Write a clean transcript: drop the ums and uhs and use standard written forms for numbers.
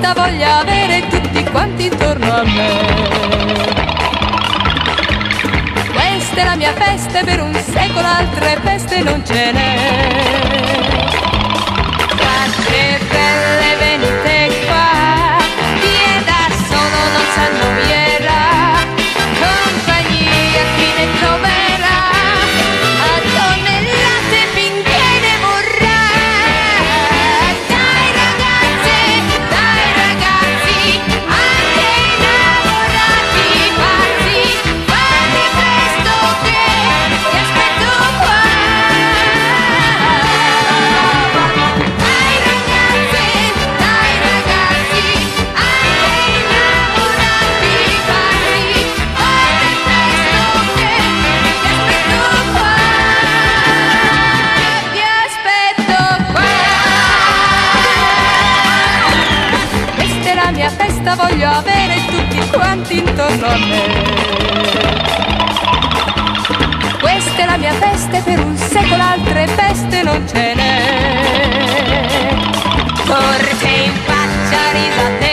festa voglio avere tutti quanti intorno a me. Questa è la mia festa e per un secolo altre feste non ce n'è. Quante belle venite qua, chi è da solo non sa noi era, compagnia chi ne troverà, a tonnellate finché ne vorrà. Dai ragazzi, anche innamorati pazzi, fate presto che ti aspetto qua. Dai ragazzi, anche innamorati pazzi, fate presto che ti aspetto qua. Questa è la mia festa, voglio avere tutti quanti intorno a me. Questa è la mia festa e per un secolo altre feste non ce n'è. Corte in faccia, risate